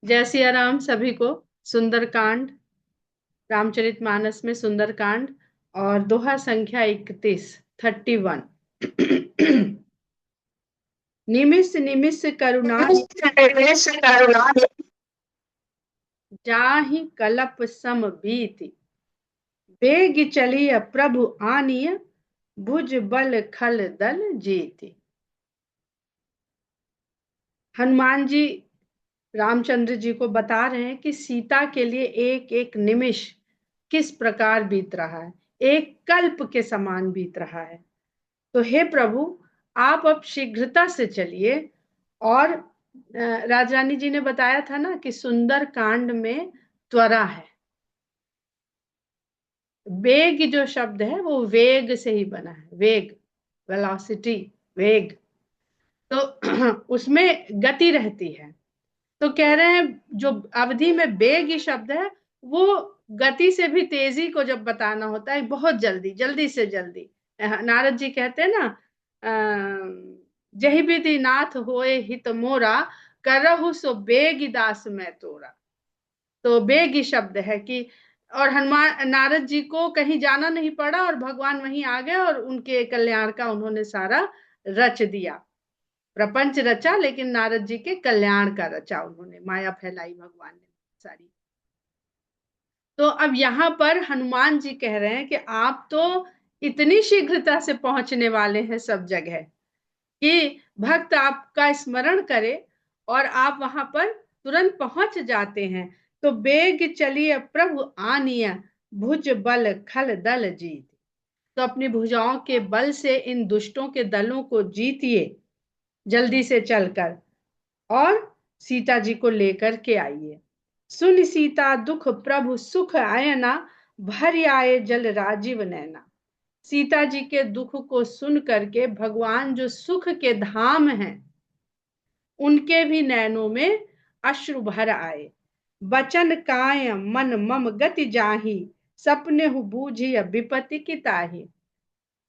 जय सिया राम सभी को। सुंदरकांड, रामचरितमानस में सुंदरकांड और दोहा संख्या 31। निमिष निमिष करुणा जाहि कलप सम बीति, बेग चलिय प्रभु आनिय, भुज बल खल दल जीति। हनुमान जी रामचंद्र जी को बता रहे हैं कि सीता के लिए एक एक निमिष किस प्रकार बीत रहा है, एक कल्प के समान बीत रहा है। तो हे प्रभु, आप अब शीघ्रता से चलिए। और राजरानी जी ने बताया था ना कि सुंदर कांड में त्वरा है। वेग जो शब्द है वो वेग से ही बना है, वेग, वेलोसिटी, वेग। तो उसमें गति रहती है। तो कह रहे हैं जो अवधि में वेग शब्द है वो गति से भी तेजी को जब बताना होता है, बहुत जल्दी, जल्दी से जल्दी। नारद जी कहते हैं ना, जहि विधि नाथ होए हित मोरा, करहु सो बेग दास मैं तोरा। तो बेग शब्द है कि, और हनुमान नारद जी को कहीं जाना नहीं पड़ा और भगवान वहीं आ गए और उनके कल्याण का उन्होंने सारा रच दिया। प्रपंच रचा लेकिन नारद जी के कल्याण का रचा उन्होंने, माया फैलाई भगवान ने सारी। तो अब यहाँ पर हनुमान जी कह रहे हैं कि आप तो इतनी शीघ्रता से पहुंचने वाले हैं सब जगह कि भक्त आपका स्मरण करे और आप वहां पर तुरंत पहुंच जाते हैं। तो बेग चलिए प्रभु आनिया, भुज बल खल दल जीत। तो अपनी भुजाओं के बल से इन दुष्टों के दलों को जीतिए जल्दी से चलकर, और सीता जी को लेकर के आइए। सुन सीता दुख प्रभु सुख आयना, भर आए जल राजीव नैना। सीता जी के दुख को सुन करके भगवान जो सुख के धाम हैं उनके भी नैनों में अश्रु भर आए। बचन काय मन मम गति जाहि, सपने हु बूझी विपत्ति की ताहि।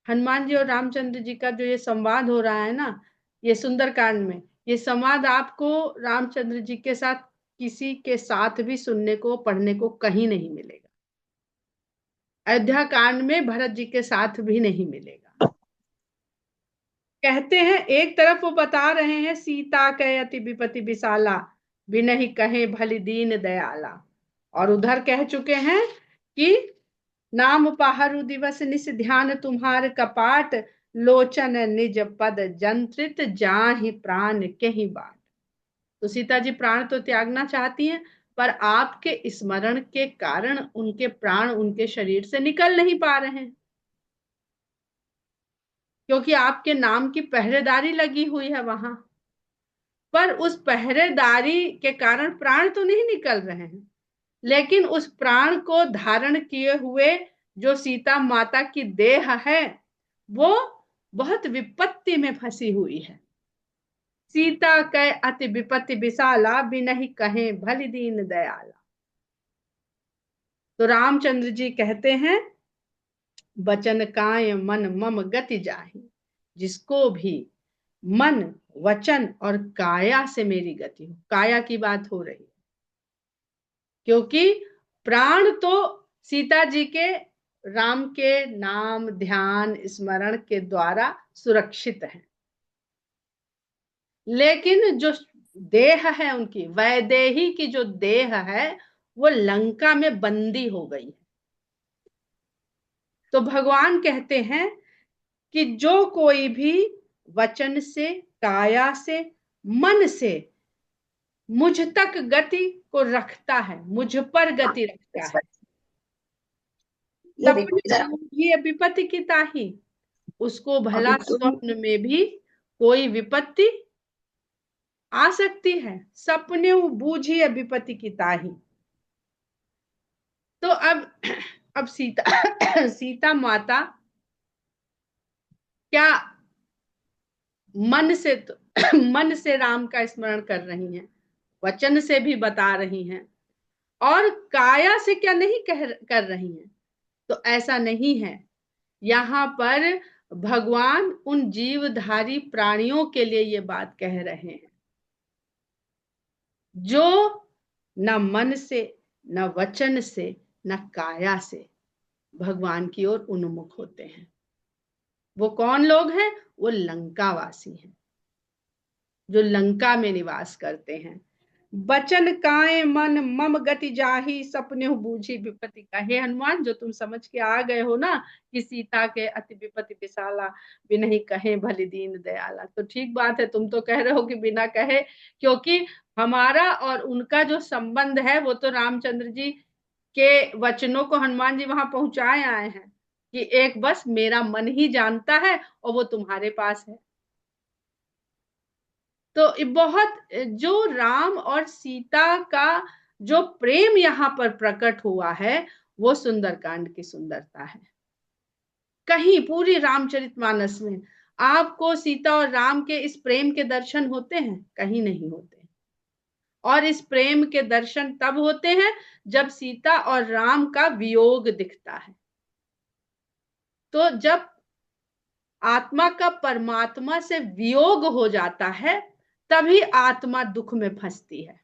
हनुमान जी और रामचंद्र जी का जो ये संवाद हो रहा है ना, ये सुंदरकांड में, ये संवाद आपको रामचंद्र जी के साथ किसी के साथ भी सुनने को, पढ़ने को कहीं नहीं मिलेगा। अयोध्या कांड में भरत जी के साथ भी नहीं मिलेगा। कहते हैं एक तरफ वो बता रहे हैं सीता कह अति विपति विशाला, बिनहि कहे भली दीन दयाला। और उधर कह चुके हैं कि नाम पाहरु दिवस निस ध्यान तुम्हार कपाट, लोचन निज पद जंत्रित जाहि प्राण के ही बाट। तो सीता जी प्राण तो त्यागना चाहती हैं, पर आपके स्मरण के कारण उनके प्राण उनके शरीर से निकल नहीं पा रहे हैं, क्योंकि आपके नाम की पहरेदारी लगी हुई है वहां पर। उस पहरेदारी के कारण प्राण तो नहीं निकल रहे हैं, लेकिन उस प्राण को धारण किए हुए जो सीता माता की देह है वो बहुत विपत्ति में फंसी हुई है। सीता कह अति विपत्ति विशाला, बिनहि कहे भली दीन दयाला। तो रामचंद्र जी कहते हैं बचन काय मन मम गति जाहि, जिसको भी मन, वचन और काया से मेरी गति हो। काया की बात हो रही है, क्योंकि प्राण तो सीता जी के राम के नाम ध्यान स्मरण के द्वारा सुरक्षित है, लेकिन जो देह है उनकी, वैदेही की जो देह है वो लंका में बंदी हो गई है। तो भगवान कहते हैं कि जो कोई भी वचन से, काया से, मन से मुझ तक गति को रखता है, मुझ पर गति रखता है, सपने विपत्ति की ताही, उसको भला स्वप्न में भी कोई विपत्ति आ सकती है। सपने बूझी विपत्ति की ताही। तो अब सीता सीता माता क्या मन से तो मन से राम का स्मरण कर रही हैं, वचन से भी बता रही हैं, और काया से क्या नहीं कर रही हैं। तो ऐसा नहीं है। यहाँ पर भगवान उन जीवधारी प्राणियों के लिए ये बात कह रहे हैं जो न मन से, न वचन से, न काया से भगवान की ओर उन्मुख होते हैं। वो कौन लोग हैं? वो लंकावासी हैं, जो लंका में निवास करते हैं। बचन काए मन मम गति जाही, सपने बूझी विपत्ति का। हे हनुमान, जो तुम समझ के आ गए हो ना कि सीता के अति विपत्ति विशाला, बिनहि कहे भली दीन दयाला, तो ठीक बात है, तुम तो कह रहे हो कि बिना कहे, क्योंकि हमारा और उनका जो संबंध है वो तो रामचंद्र जी के वचनों को हनुमान जी वहां पहुंचाए आए हैं कि एक बस मेरा मन ही जानता है और वो तुम्हारे पास है। तो बहुत, जो राम और सीता का जो प्रेम यहाँ पर प्रकट हुआ है वो सुंदरकांड की सुंदरता है। कहीं पूरी रामचरितमानस में आपको सीता और राम के इस प्रेम के दर्शन होते हैं? कहीं नहीं होते। और इस प्रेम के दर्शन तब होते हैं जब सीता और राम का वियोग दिखता है। तो जब आत्मा का परमात्मा से वियोग हो जाता है तभी आत्मा दुख में फंसती है।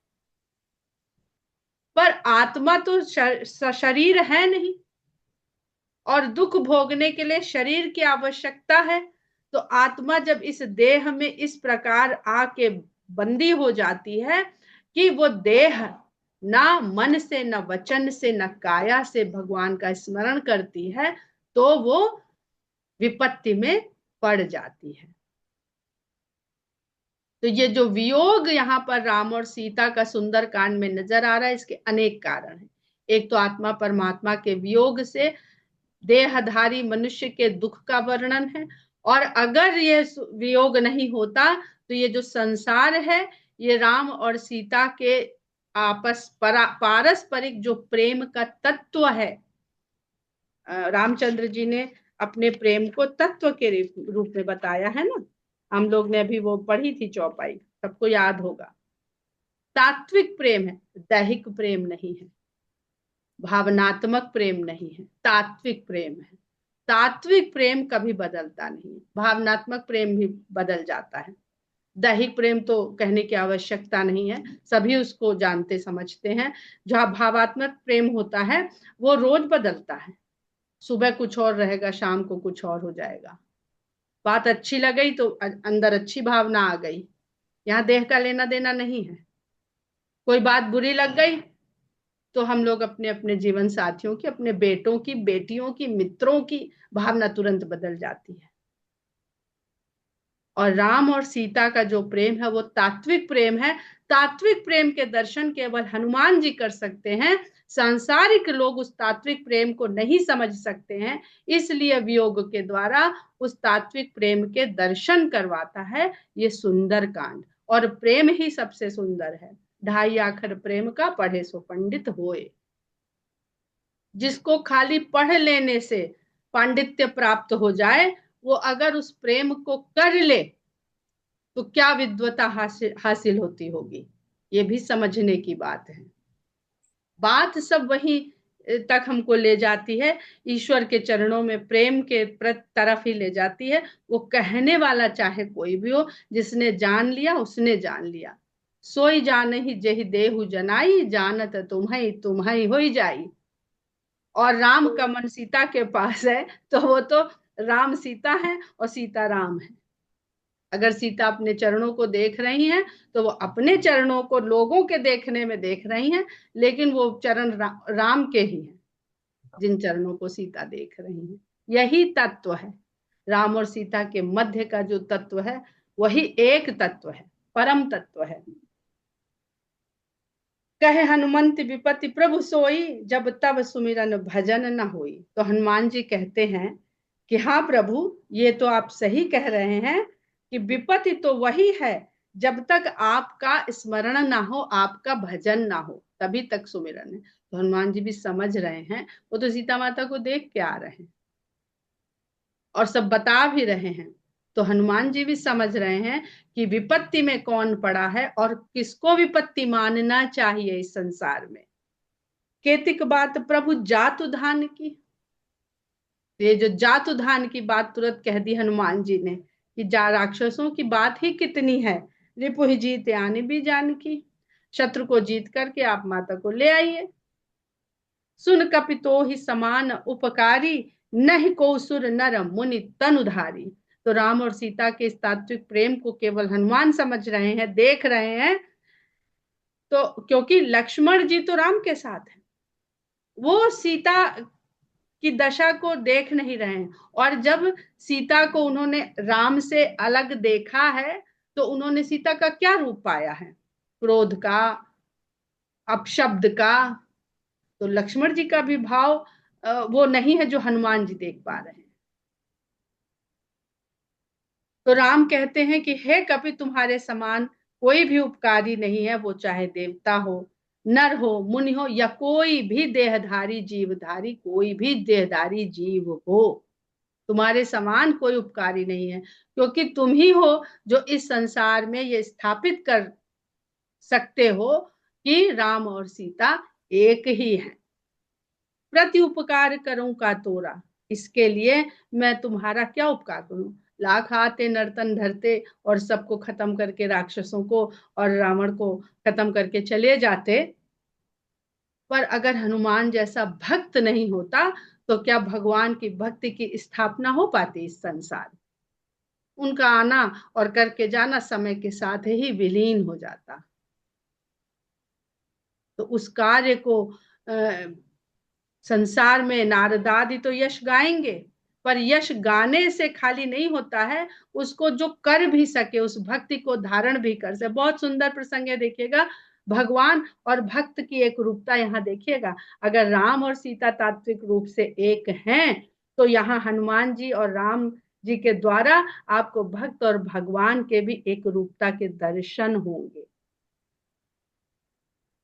पर आत्मा तो शरीर है नहीं, और दुख भोगने के लिए शरीर की आवश्यकता है। तो आत्मा जब इस देह में इस प्रकार आके बंदी हो जाती है कि वो देह ना मन से, न वचन से, न काया से भगवान का स्मरण करती है, तो वो विपत्ति में पड़ जाती है। तो ये जो वियोग यहाँ पर राम और सीता का सुंदर कांड में नजर आ रहा है, इसके अनेक कारण हैं। एक तो आत्मा परमात्मा के वियोग से देहधारी मनुष्य के दुख का वर्णन है, और अगर ये वियोग नहीं होता तो ये जो संसार है, ये राम और सीता के आपस पारस्परिक जो प्रेम का तत्व है, रामचंद्र जी ने अपने प्रेम को तत्व के रूप में बताया है ना। हम लोग ने अभी वो पढ़ी थी चौपाई, सबको याद होगा। तात्विक प्रेम है, दैहिक प्रेम नहीं है, भावनात्मक प्रेम नहीं है, तात्विक प्रेम है। तात्विक प्रेम कभी बदलता नहीं, भावनात्मक प्रेम भी बदल जाता है। दैहिक प्रेम तो कहने की आवश्यकता नहीं है, सभी उसको जानते समझते हैं। जो भावात्मक प्रेम होता है वो रोज बदलता है, सुबह कुछ और रहेगा, शाम को कुछ और हो जाएगा। बात अच्छी लगी तो अंदर अच्छी भावना आ गई, यहाँ देह का लेना देना नहीं है। कोई बात बुरी लग गई तो हम लोग अपने अपने जीवन साथियों की, अपने बेटों की, बेटियों की, मित्रों की भावना तुरंत बदल जाती है। और राम और सीता का जो प्रेम है वो तात्विक प्रेम है। तात्विक प्रेम के दर्शन केवल हनुमान जी कर सकते हैं, सांसारिक लोग उस तात्विक प्रेम को नहीं समझ सकते हैं, इसलिए वियोग के द्वारा उस तात्विक प्रेम के दर्शन करवाता है ये सुंदर कांड। और प्रेम ही सबसे सुंदर है। ढाई आखर प्रेम का पढ़े सो पंडित होए। जिसको खाली पढ़ लेने से पांडित्य प्राप्त हो जाए, वो अगर उस प्रेम को कर ले तो क्या विद्वता हासिल होती होगी, ये भी समझने की बात है। बात सब वही तक हमको ले जाती है, ईश्वर के चरणों में प्रेम के तरफ ही ले जाती है। वो कहने वाला चाहे कोई भी हो, जिसने जान लिया उसने जान लिया। सोई जान ही जेहि देहु जनाई, जानत तुम्हें हो जाई। और राम का मन सीता के पास है तो वो तो राम सीता है और सीता राम है। अगर सीता अपने चरणों को देख रही हैं तो वो अपने चरणों को लोगों के देखने में देख रही हैं, लेकिन वो चरण राम के ही हैं जिन चरणों को सीता देख रही हैं। यही तत्व है, राम और सीता के मध्य का जो तत्व है वही एक तत्व है, परम तत्व है। कहे हनुमंत विपत्ति प्रभु सोई, जब तब सुमिरन भजन न होई। तो हनुमान जी कहते हैं कि हाँ प्रभु, ये तो आप सही कह रहे हैं कि विपत्ति तो वही है जब तक आपका स्मरण ना हो, आपका भजन ना हो, तभी तक सुमिरन है। तो हनुमान जी भी समझ रहे हैं, वो तो सीता माता को देख के आ रहे हैं और सब बता भी रहे हैं। तो हनुमान जी भी समझ रहे हैं कि विपत्ति में कौन पड़ा है और किसको विपत्ति मानना चाहिए इस संसार में। केतिक बात प्रभु जातु धान की, ये जो जातु धान की बात तुरंत कह दी हनुमान जी ने कि जा राक्षसों की बात ही कितनी है, रिपुहि जीत आने भी जान की। शत्रु को जीत करके आप माता को ले आइए। सुन कपितो ही समान उपकारी, नहीं को सुर नर मुनि तनुधारी। तो राम और सीता के इस तात्विक प्रेम को केवल हनुमान समझ रहे हैं, देख रहे हैं। तो क्योंकि लक्ष्मण जी तो राम के साथ हैं, वो सीता की दशा को देख नहीं रहे हैं। और जब सीता को उन्होंने राम से अलग देखा है, तो उन्होंने सीता का क्या रूप पाया है? क्रोध का, अपशब्द का। तो लक्ष्मण जी का भी भाव वो नहीं है जो हनुमान जी देख पा रहे हैं। तो राम कहते हैं कि हे कपि, तुम्हारे समान कोई भी उपकारी नहीं है, वो चाहे देवता हो, नर हो, मुनि हो, या कोई भी देहधारी जीवधारी, कोई भी देहधारी जीव हो, तुम्हारे समान कोई उपकारी नहीं है। क्योंकि तुम ही हो जो इस संसार में ये स्थापित कर सकते हो कि राम और सीता एक ही हैं। प्रति उपकार करूं का तोरा, इसके लिए मैं तुम्हारा क्या उपकार करूं? लाख आते नर्तन धरते और सबको खत्म करके, राक्षसों को और रावण को खत्म करके चले जाते, पर अगर हनुमान जैसा भक्त नहीं होता तो क्या भगवान की भक्ति की स्थापना हो पाती इस संसार? उनका आना और करके जाना समय के साथ ही विलीन हो जाता। तो उस कार्य को संसार में नारदादि तो यश गाएंगे, पर यश गाने से खाली नहीं होता है, उसको जो कर भी सके, उस भक्ति को धारण भी कर सके। बहुत सुंदर प्रसंग है, देखिएगा, भगवान और भक्त की एक रूपता यहाँ देखिएगा। अगर राम और सीता तात्विक रूप से एक हैं, तो यहाँ हनुमान जी और राम जी के द्वारा आपको भक्त और भगवान के भी एक रूपता के दर्शन होंगे।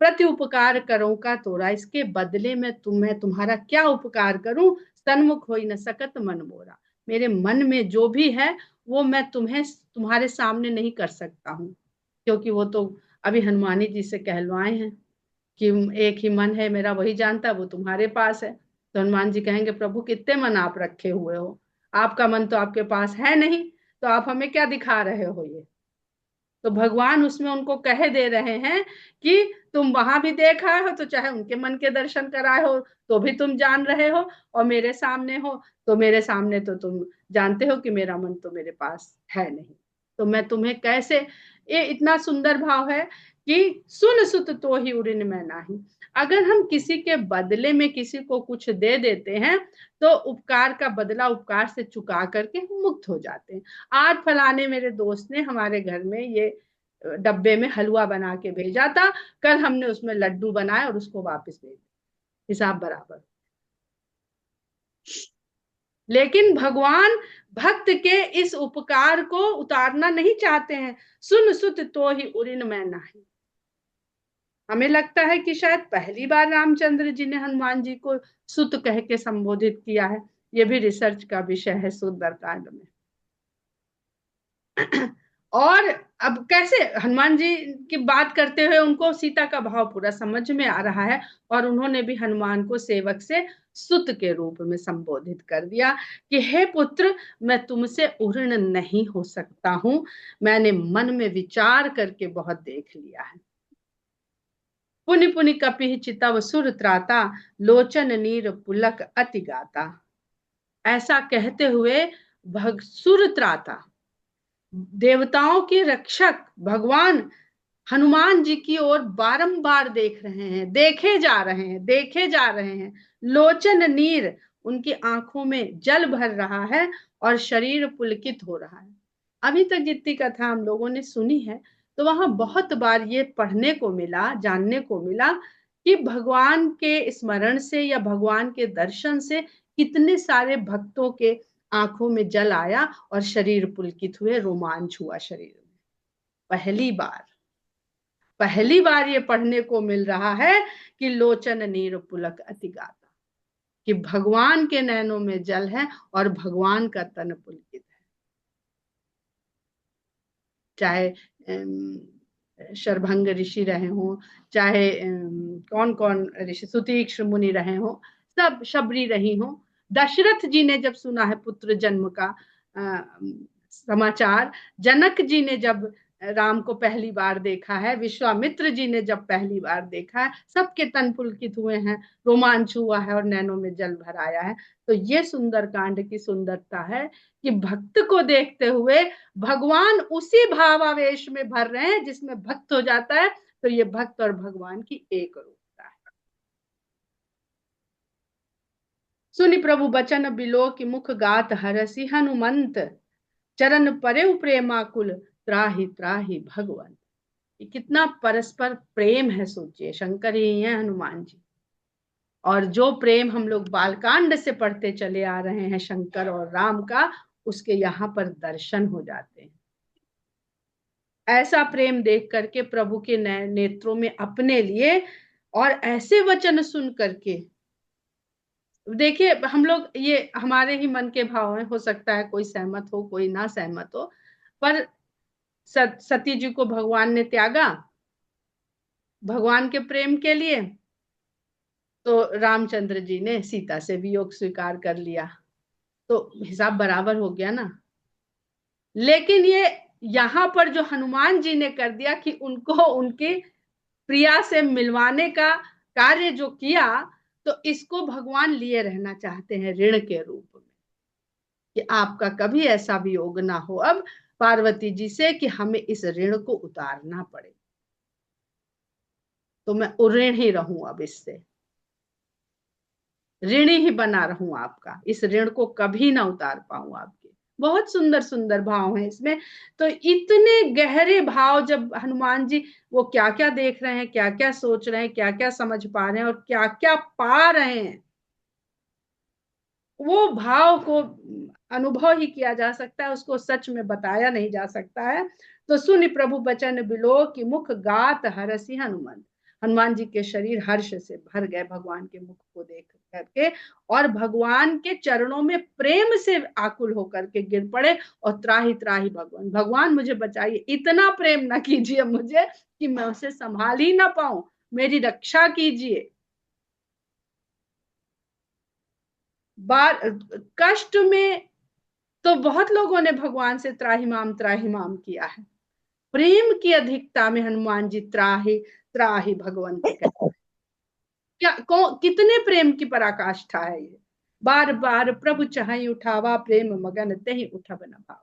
प्रति उपकार करो का तोरा, इसके बदले में तुम्हारा क्या उपकार करूं? सन्मुख हो न सकत मन मोरा, मेरे मन में जो भी है वो मैं तुम्हारे सामने नहीं कर सकता हूँ। क्योंकि वो तो अभी हनुमानी जी से कहलवाए हैं कि एक ही मन है मेरा, वही जानता, वो तुम्हारे पास है। तो हनुमान जी कहेंगे, प्रभु कितने मन आप रखे हुए हो, आपका मन तो आपके पास है नहीं, तो आप हमें क्या दिखा रहे हो ये? तो भगवान उसमें उनको कह दे रहे हैं कि तुम वहां भी देख रहे हो, तो चाहे उनके मन के दर्शन कराए हो तो भी तुम जान रहे हो, और मेरे सामने हो तो मेरे सामने तो तुम जानते हो कि मेरा मन तो मेरे पास है नहीं। तो मैं तुम्हें कैसे, ये इतना सुंदर भाव है कि सुन सुत तो ही उड़िन में नाही। अगर हम किसी के बदले में किसी को कुछ दे देते हैं, तो उपकार का बदला उपकार से चुका करके हम मुक्त हो जाते हैं। आज फलाने मेरे दोस्त ने हमारे घर में ये डब्बे में हलवा बना के भेजा था, कल हमने उसमें लड्डू बनाए और उसको वापस भेज दिया, हिसाब बराबर। लेकिन भगवान भक्त के इस उपकार को उतारना नहीं चाहते हैं। सुन सुत तो ही उरिन में नाही। हमें लगता है कि शायद पहली बार रामचंद्र जी ने हनुमान जी को सुत कह के संबोधित किया है। ये भी रिसर्च का विषय है सुंदरकांड में। और अब कैसे हनुमान जी की बात करते हुए उनको सीता का भाव पूरा समझ में आ रहा है, और उन्होंने भी हनुमान को सेवक से सुत के रूप में संबोधित कर दिया कि हे पुत्र, मैं तुमसे उऋण नहीं हो सकता हूं, मैंने मन में विचार करके बहुत देख लिया है। पुनि पुनि कपि चितव सुर त्राता, लोचन नीर पुलक अति गाता। ऐसा कहते हुए सुर त्राता, देवताओं के रक्षक भगवान हनुमान जी की ओर बारंबार देख रहे हैं, देखे जा रहे हैं, देखे जा रहे हैं। लोचन नीर, उनकी आंखों में जल भर रहा है और शरीर पुलकित हो रहा है। अभी तक जितनी कथा हम लोगों ने सुनी है, तो वहां बहुत बार ये पढ़ने को मिला, जानने को मिला कि भगवान के स्मरण से या भगवान के दर्शन से कितने सारे भक्तों के आंखों में जल आया और शरीर पुलकित हुए, रोमांच हुआ शरीर में। पहली बार ये पढ़ने को मिल रहा है कि लोचन नीर पुलक अति गाता, कि भगवान के नैनों में जल है और भगवान का तन पुलकित है। चाहे शरभंग ऋषि रहे हों, चाहे कौन कौन ऋषि, सुतीक्ष्ण मुनि रहे हों, सब शबरी रही हों, दशरथ जी ने जब सुना है पुत्र जन्म का समाचार, जनक जी ने जब राम को पहली बार देखा है, विश्वामित्र जी ने जब पहली बार देखा है, सबके तन पुलकित हुए हैं, रोमांच हुआ है और नैनों में जल भर आया है। तो ये सुंदर कांड की सुंदरता है कि भक्त को देखते हुए भगवान उसी भावावेश में भर रहे हैं जिसमें भक्त हो जाता है। तो ये भक्त और भगवान की एक रूपता है। सुनि प्रभु बचन बिलो की मुख गात हरसी हनुमंत, चरण परे प्रेमाकुल, त्राहि त्राहि भगवंत। कितना परस्पर प्रेम है, सोचिए, शंकर ही है, हनुमान जी। और जो प्रेम हम लोग बालकांड से पढ़ते चले आ रहे हैं शंकर और राम का, उसके यहाँ पर दर्शन हो जाते हैं। ऐसा प्रेम देख करके प्रभु के नेत्रों में अपने लिए और ऐसे वचन सुन करके, देखिए हम लोग, ये हमारे ही मन के भाव हैं, हो सकता है कोई सहमत हो कोई ना सहमत हो, पर सती जी को भगवान ने त्यागा भगवान के प्रेम के लिए, तो रामचंद्र जी ने सीता से वियोग स्वीकार कर लिया, तो हिसाब बराबर हो गया ना। लेकिन ये यहाँ पर जो हनुमान जी ने कर दिया कि उनको उनकी प्रिया से मिलवाने का कार्य जो किया, तो इसको भगवान लिए रहना चाहते हैं ऋण के रूप में, कि आपका कभी ऐसा वियोग ना हो अब पार्वती जी से कि हमें इस ऋण को उतारना पड़े, तो मैं उऋण ही रहूं, अब इससे ऋणी ही बना रहूं आपका, इस ऋण को कभी ना उतार पाऊं आपके। बहुत सुंदर सुंदर भाव हैं इसमें। तो इतने गहरे भाव, जब हनुमान जी वो क्या क्या देख रहे हैं, क्या क्या सोच रहे हैं, क्या क्या समझ पा रहे हैं और क्या क्या पा रहे हैं, वो भाव को अनुभव ही किया जा सकता है, उसको सच में बताया नहीं जा सकता है। तो सुनि प्रभु बचन बिलो की मुख गात हरसी हनुमान, हनुमान जी के शरीर हर्ष से भर गए भगवान के मुख को देख करके, और भगवान के चरणों में प्रेम से आकुल होकर के गिर पड़े और त्राही त्राही भगवान, भगवान मुझे बचाइए, इतना प्रेम ना कीजिए मुझे कि मैं उसे संभाल ही ना पाऊं, मेरी रक्षा कीजिए। बार कष्ट में तो बहुत लोगों ने भगवान से त्राहिमाम किया है, प्रेम की अधिकता में हनुमान जी त्राहि त्राहि भगवंत कहते हैं। कितने प्रेम की पराकाष्ठा है ये। बार बार प्रभु चाहे उठावा, प्रेम मगन तेहि उठब न भाव।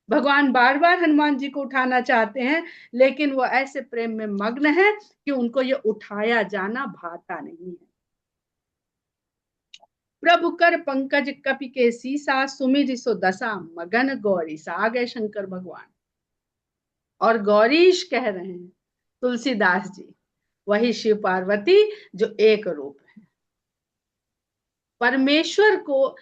भगवान बार बार हनुमान जी को उठाना चाहते हैं, लेकिन वो ऐसे प्रेम में मग्न है कि उनको ये उठाया जाना भाता नहीं है। प्रभु कर पंकज कपि के सीसा, सुमिर सो दशा मगन गौरी सा। आ गए शंकर भगवान और गौरीश कह रहे हैं तुलसीदास जी, वही शिव पार्वती जो एक रूप है। परमेश्वर को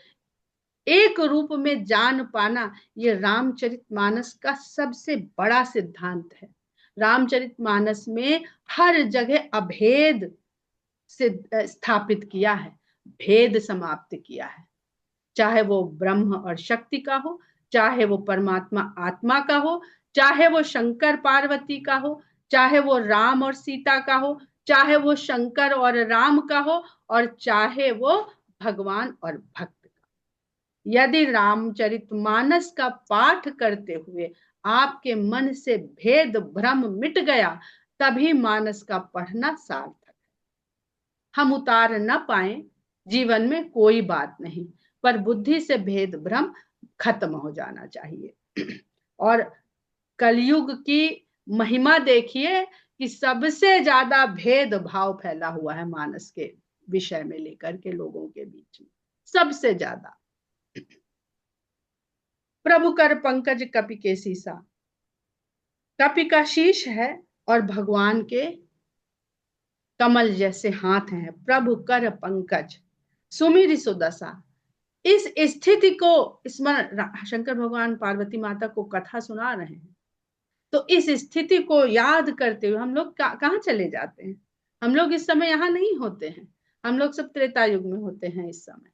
एक रूप में जान पाना, ये रामचरितमानस का सबसे बड़ा सिद्धांत है। रामचरितमानस में हर जगह अभेद से स्थापित किया है, भेद समाप्त किया है। चाहे वो ब्रह्म और शक्ति का हो, चाहे वो परमात्मा आत्मा का हो, चाहे वो शंकर पार्वती का हो, चाहे वो राम और सीता का हो, चाहे वो शंकर और राम का हो, और चाहे वो भगवान और भक्त का। यदि रामचरितमानस का पाठ करते हुए आपके मन से भेद भ्रम मिट गया, तभी मानस का पढ़ना सार्थक है। हम उतार न पाए जीवन में कोई बात नहीं, पर बुद्धि से भेद भ्रम खत्म हो जाना चाहिए। और कलयुग की महिमा देखिए कि सबसे ज्यादा भेद भाव फैला हुआ है मानस के विषय में लेकर के लोगों के बीच में, सबसे ज्यादा। प्रभु कर पंकज कपि के सीसा, कपि का शीश है और भगवान के कमल जैसे हाथ हैं। प्रभु कर पंकज सुमिर सुदशा, इस स्थिति को स्मरण, शंकर भगवान पार्वती माता को कथा सुना रहे हैं, तो इस स्थिति को याद करते हुए हम लोग कहाँ चले जाते हैं। हम लोग इस समय यहाँ नहीं होते हैं, हम लोग सब त्रेता युग में होते हैं इस समय।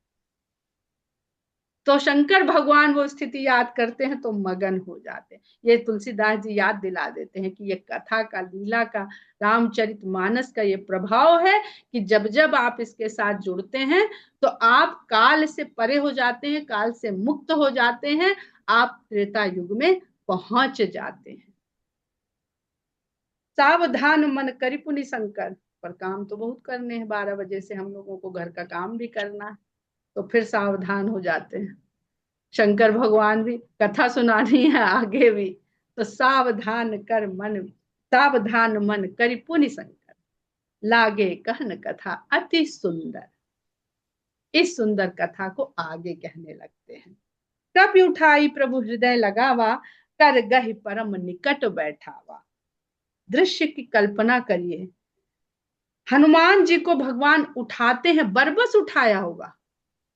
तो शंकर भगवान वो स्थिति याद करते हैं तो मगन हो जाते हैं। ये तुलसीदास जी याद दिला देते हैं कि ये कथा का, लीला का, रामचरितमानस का ये प्रभाव है कि जब जब आप इसके साथ जुड़ते हैं तो आप काल से परे हो जाते हैं, काल से मुक्त हो जाते हैं, आप त्रेता युग में पहुंच जाते हैं। सावधान मन करि पुनि शंकर। पर काम तो बहुत करने हैं, 12 बजे से हम लोगों को घर का काम भी करना है, तो फिर सावधान हो जाते हैं। शंकर भगवान भी कथा सुनानी है आगे भी, तो सावधान मन करि पुनि शंकर, लागे कहन कथा अति सुंदर। इस सुंदर कथा को आगे कहने लगते हैं। कपि उठाई प्रभु हृदय लगावा, कर गहि परम निकट बैठावा। दृश्य की कल्पना करिए, हनुमान जी को भगवान उठाते हैं, बरबस उठाया होगा,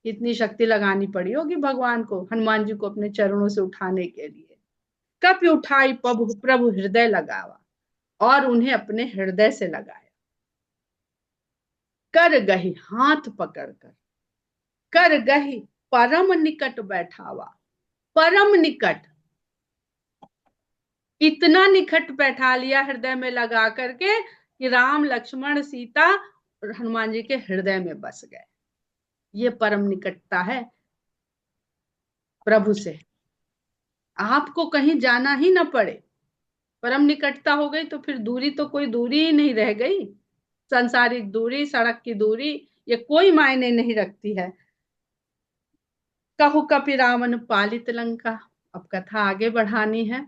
इतनी शक्ति लगानी पड़ी होगी भगवान को हनुमान जी को अपने चरणों से उठाने के लिए। कपि उठाई प्रभु हृदय लगावा, और उन्हें अपने हृदय से लगाया। कर गही हाथ पकड़कर, कर गही परम निकट बैठावा। परम निकट, इतना निकट बैठा लिया हृदय में लगा करके कि राम लक्ष्मण सीता और हनुमान जी के हृदय में बस गए। ये परम निकटता है प्रभु से, आपको कहीं जाना ही ना पड़े। परम निकटता हो गई तो फिर दूरी तो कोई दूरी ही नहीं रह गई। सांसारिक दूरी, सड़क की दूरी, ये कोई मायने नहीं रखती है। कहु कपि रावण पालित लंका। अब कथा आगे बढ़ानी है,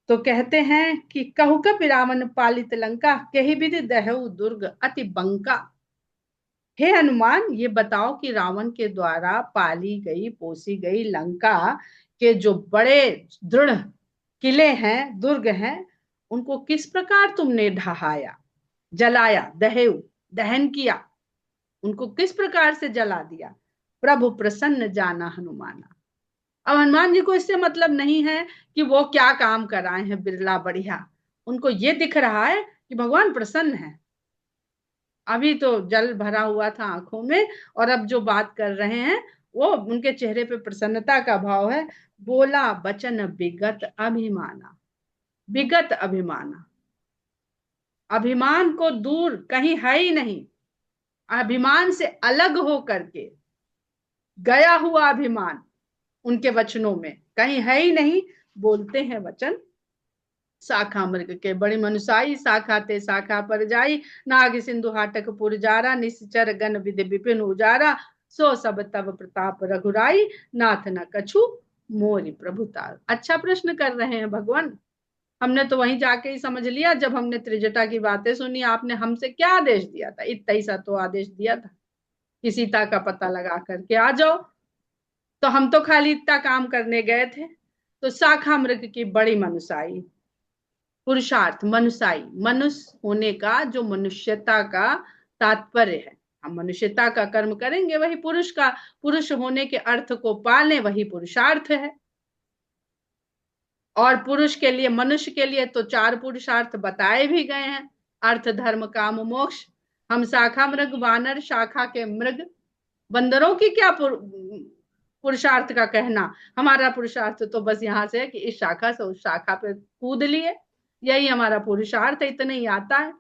तो कहते हैं कि कहु कपि रावण पालित लंका, कही विधि दहु दुर्ग अति बंका। हे हनुमान, ये बताओ कि रावण के द्वारा पाली गई पोसी गई लंका के जो बड़े दृढ़ किले हैं, दुर्ग हैं, उनको किस प्रकार तुमने ढहाया, जलाया, दहेउ दहन किया, उनको किस प्रकार से जला दिया। प्रभु प्रसन्न जाना हनुमाना। अब हनुमान जी को इससे मतलब नहीं है कि वो क्या काम कराए हैं बिरला बढ़िया, उनको ये दिख रहा है कि भगवान प्रसन्न है। अभी तो जल भरा हुआ था आंखों में, और अब जो बात कर रहे हैं वो उनके चेहरे पे प्रसन्नता का भाव है। बोला बचन विगत अभिमाना। विगत अभिमाना, अभिमान को दूर कहीं है ही नहीं, अभिमान से अलग हो करके गया हुआ अभिमान उनके वचनों में कहीं है ही नहीं। बोलते हैं वचन शाखा मृग के, बड़ी मनुसाई शाखा ते शाखा पर जाई, नाग सिंधु हाटक पुर जारा, निश्चर गण विधि विपिन उजारा, सो सब तब प्रताप रघुराई, नाथ न कछु मोरि प्रभुतार। अच्छा प्रश्न कर रहे हैं भगवान। हमने तो वहीं जाके ही समझ लिया, जब हमने त्रिजटा की बातें सुनी, आपने हमसे क्या आदेश दिया था, इतना ही सा तो आदेश दिया था कि सीता का पता लगा करके आ जाओ। तो हम तो खाली इतना काम करने गए थे। तो शाखा मृग की बड़ी मनुसाई, पुरुषार्थ मनुसाई, मनुष्य होने का जो मनुष्यता का तात्पर्य है, हम मनुष्यता का कर्म करेंगे वही पुरुष का, पुरुष होने के अर्थ को पालें वही पुरुषार्थ है। और पुरुष के लिए, मनुष्य के लिए तो 4 पुरुषार्थ बताए भी गए हैं, अर्थ धर्म काम मोक्ष। हम शाखा मृग, वानर शाखा के मृग, बंदरों की क्या पुरुषार्थ का कहना। हमारा पुरुषार्थ तो बस यहाँ से है कि इस शाखा से उस शाखा पे कूद लिए, यही हमारा पुरुषार्थ है, इतना ही आता है।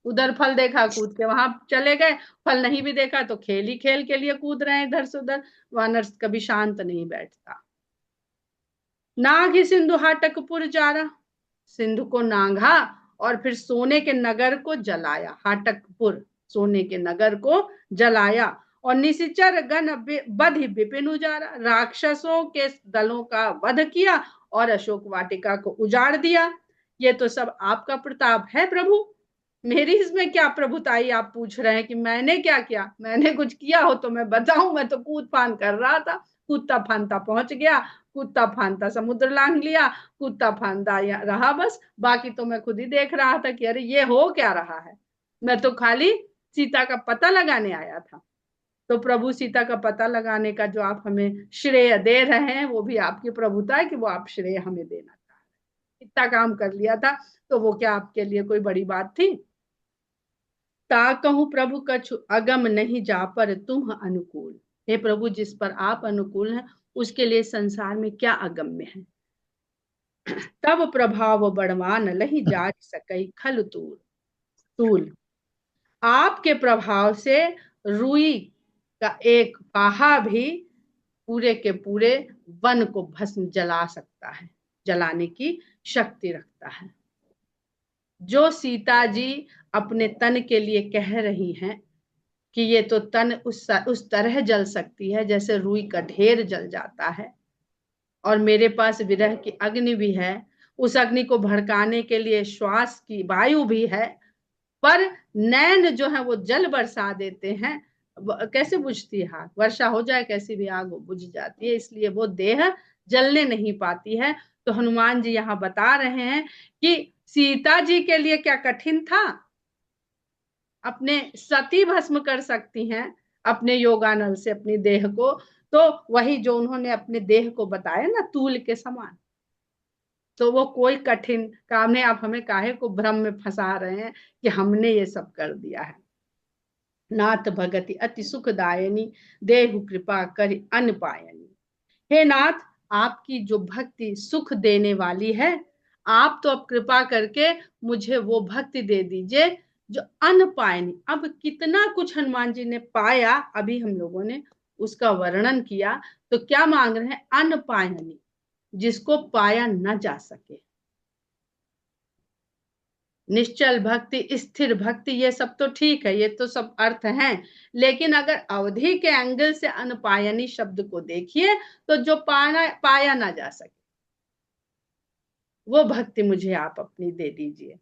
उधर फल देखा कूद के वहां चले गए, फल नहीं भी देखा तो खेल ही खेल के लिए कूद रहे हैं इधर से उधर। वानर कभी शांत नहीं बैठता। नाग ही सिंधु हाटकपुर जारा, सिंधु को नांगा और फिर सोने के नगर को जलाया। हाटकपुर, सोने के नगर को जलाया। और निशिचर गण बध विपिन उजारा, राक्षसों के दलों का वध किया और अशोक वाटिका को उजाड़ दिया। ये तो सब आपका प्रताप है प्रभु, मेरी इसमें क्या प्रभुताई आप पूछ रहे हैं कि मैंने क्या किया। मैंने कुछ किया हो तो मैं बताऊं, मैं तो कूद फान कर रहा था, कूदता फानता पहुंच गया, कूदता फानता समुद्र लांग लिया, कूदता फानता रहा बस। बाकी तो मैं खुद ही देख रहा था कि अरे ये हो क्या रहा है। मैं तो खाली सीता का पता लगाने आया था। तो प्रभु सीता का पता लगाने का जो आप हमें श्रेय दे रहे हैं वो भी आपकी प्रभुता है कि वो आप श्रेय हमें देना चाह रहे हैं। इतना काम कर लिया था तो वो क्या आपके लिए कोई बड़ी बात थी। ता कहूं प्रभु कछु अगम नहीं जा पर तुम अनुकूल। हे प्रभु, जिस पर आप अनुकूल हैं उसके लिए संसार में क्या अगम्य है। तब प्रभाव बड़वान लही जाच सकई खल तूल तूल। आपके प्रभाव से रुई का एक पाहा भी पूरे के पूरे वन को भस्म जला सकता है, जलाने की शक्ति रखता है। जो सीता जी अपने तन के लिए कह रही हैं कि ये तो तन उस तरह जल सकती है जैसे रुई का ढेर जल जाता है, और मेरे पास विरह की अग्नि भी है, उस अग्नि को भड़काने के लिए श्वास की वायु भी है, पर नैन जो है वो जल बरसा देते हैं। कैसे बुझती है आग? वर्षा हो जाए कैसी भी आग, वो बुझ जाती है, इसलिए वो देह जलने नहीं पाती है। तो हनुमान जी यहाँ बता रहे हैं कि सीता जी के लिए क्या कठिन था, अपने सती भस्म कर सकती हैं अपने योगानल से अपनी देह को, तो वही जो उन्होंने अपने देह को बताया ना तूल के समान, तो वो कोई कठिन काम नहीं। आप हमें काहे को भ्रम में फंसा रहे हैं कि हमने ये सब कर दिया है। नाथ भगति अति सुखदायनी, देहु कृपा करि अन पायनी। हे नाथ, आपकी जो भक्ति सुख देने वाली है, आप तो अब कृपा करके मुझे वो भक्ति दे दीजिए जो अन पायनी। अब कितना कुछ हनुमान जी ने पाया, अभी हम लोगों ने उसका वर्णन किया, तो क्या मांग रहे हैं? अन पायनी, जिसको पाया न जा सके। निश्चल भक्ति, स्थिर भक्ति, ये सब तो ठीक है, ये तो सब अर्थ हैं, लेकिन अगर अवधि के एंगल से अनपायनी शब्द को देखिए, तो जो पाया ना जा सके, वो भक्ति मुझे आप अपनी दे दीजिए।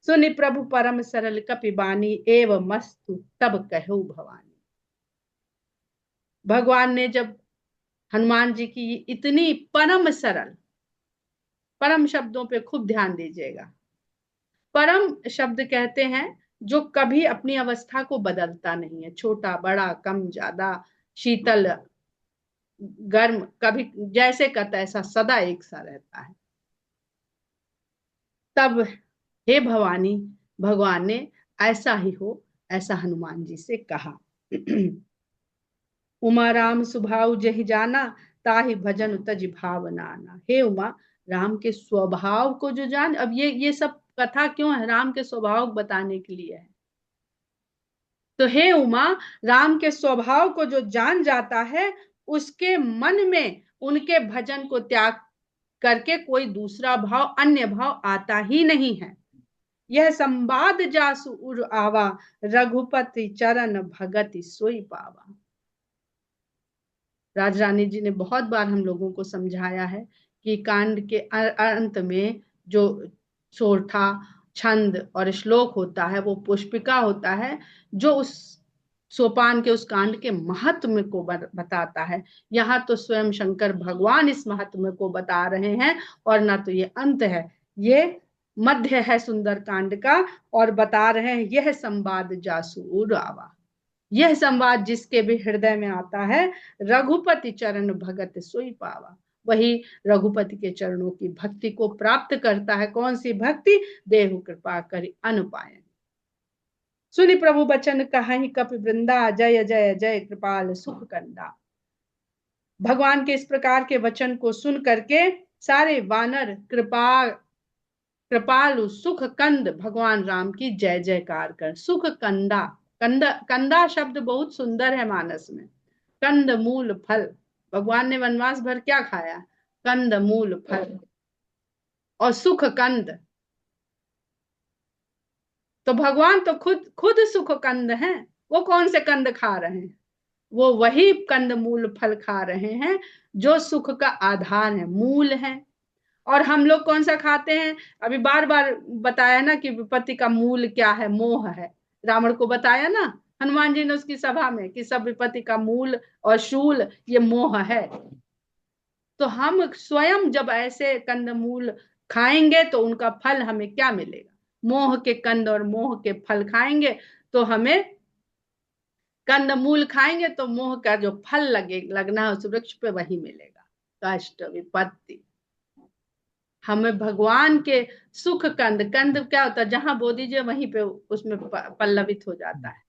सुनि प्रभु परम सरल कपिबानी, एव मस्तु तब कहु भवानी। भगवान ने जब हनुमान जी की इतनी परम सरल, परम शब्दों पे खूब ध्यान दीजिएगा। परम शब्द कहते हैं जो कभी अपनी अवस्था को बदलता नहीं है, छोटा बड़ा कम ज्यादा शीतल गर्म, कभी जैसे का तैसा सदा एक सा रहता है। तब हे भवानी, भगवान ने ऐसा ही हो ऐसा हनुमान जी से कहा। उमा राम स्वभाव जहि जाना, ताहि भजन तज भावनाना। हे उमा, राम के स्वभाव को जो जान, अब ये सब कथा क्यों है? राम के स्वभाव बताने के लिए है। तो हे उमा, राम के स्वभाव को जो जान जाता है, उसके मन में उनके भजन को त्याग करके कोई दूसरा भाव, अन्य भाव आता ही नहीं है। यह संवाद जासु उर आवा, रघुपति चरण भगति सोई पावा। राज रानी जी ने बहुत बार हम लोगों को समझाया है कि कांड के अंत में जो सोरठा, छंद और श्लोक होता है, वो पुष्पिका होता है, जो उस सोपान के, उस कांड के महत्व को बताता है। यहाँ तो स्वयं शंकर भगवान इस महत्व को बता रहे हैं, और ना तो ये अंत है, ये मध्य है सुंदर कांड का, और बता रहे हैं यह संवाद जासु आवा। यह संवाद जिसके भी हृदय में आता है, रघुपति चरण भगत सोई पावा, वही रघुपति के चरणों की भक्ति को प्राप्त करता है। कौन सी भक्ति? देहु कृपा करि अनुपायन। सुनि प्रभु बचन कहाहि कपि वृंदा, जय जय जय कृपाल सुख कंदा। भगवान के इस प्रकार के वचन को सुन करके सारे वानर कृपालु सुख कंद भगवान राम की जय जयकार कर। सुख कंदा, कंदा शब्द बहुत सुंदर है मानस में। कंद मूल फल, भगवान ने वनवास भर क्या खाया? कंद मूल फल और सुख कंद। तो भगवान तो खुद खुद सुख कंद हैं। वो कौन से कंद खा रहे हैं? वो वही कंद मूल फल खा रहे हैं जो सुख का आधार है, मूल है। और हम लोग कौन सा खाते हैं? अभी बार बार बताया ना कि विपत्ति का मूल क्या है? मोह है। रावण को बताया ना हनुमान जी ने उसकी सभा में कि सब विपत्ति का मूल और शूल ये मोह है। तो हम स्वयं जब ऐसे कंदमूल खाएंगे तो उनका फल हमें क्या मिलेगा? मोह के कंद और मोह के फल खाएंगे तो हमें, कंदमूल खाएंगे तो मोह का जो फल लगना है उस वृक्ष पे वही मिलेगा, कष्ट विपत्ति। हमें भगवान के सुख कंद, कंद क्या होता है? जहां बो दीजिए वहीं पे उसमें पल्लवित हो जाता है,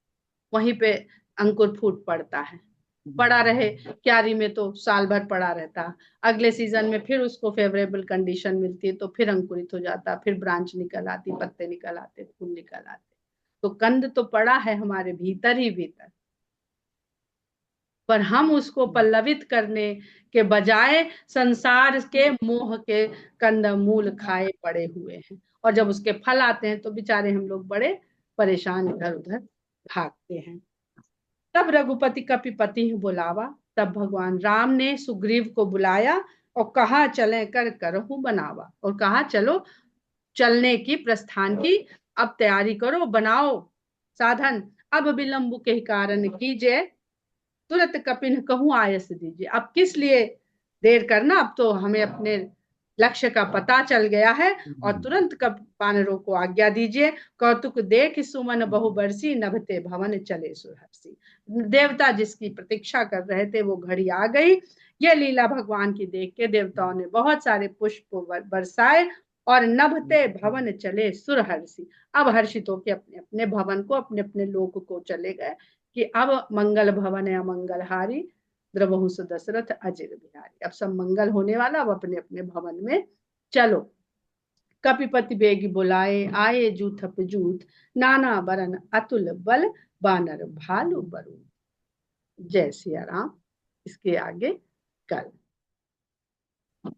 वहीं पे अंकुर फूट पड़ता है। पड़ा रहे क्यारी में तो साल भर पड़ा रहता, अगले सीजन में फिर उसको फेवरेबल कंडीशन मिलती है तो फिर अंकुरित हो जाता, फिर ब्रांच निकल आती, पत्ते निकल आते, फूल निकल आते। तो कंद तो पड़ा है हमारे भीतर ही भीतर, पर हम उसको पल्लवित करने के बजाय संसार के मोह के कंदमूल खाए पड़े हुए हैं। और जब उसके फल आते हैं तो बेचारे हम लोग बड़े परेशान इधर उधर भागते हैं। तब रघुपति कपिपति बुलावा, तब भगवान राम ने सुग्रीव को बुलाया और कहा चले कर करहूं बनावा, और कहा चलो चलने की, प्रस्थान की अब तैयारी करो, बनाओ साधन। अब विलंब के कारण कीजिए, तुरंत कपिन कहूं आयस दीजिए। अब किस लिए देर करना, अब तो हमें अपने लक्ष्य का पता चल गया है, और तुरंत कप वानरों को आज्ञा दीजिए। कौतुक देख सुमन बहु बरसी, नभते भवन चले सुहर्षि। देवता जिसकी प्रतीक्षा कर रहे थे वो घड़ी आ गई। ये लीला भगवान की देख के देवताओं ने बहुत सारे पुष्प बरसाए और नभते भवन चले सुरहर्षि। अब हर्षित होकर अपने अपने भवन को, अपने अपने लोक को चले गए कि अब मंगल भवन है मंगल हारी, द्रवहु दशरथ अजिर बिहारी। अब सब मंगल होने वाला, अब अपने अपने भवन में चलो। कपिपति बेग बुलाए, आए जूथप जूथ, नाना बरन अतुल बल, बानर भालू बरू। जय सिया राम। इसके आगे कल।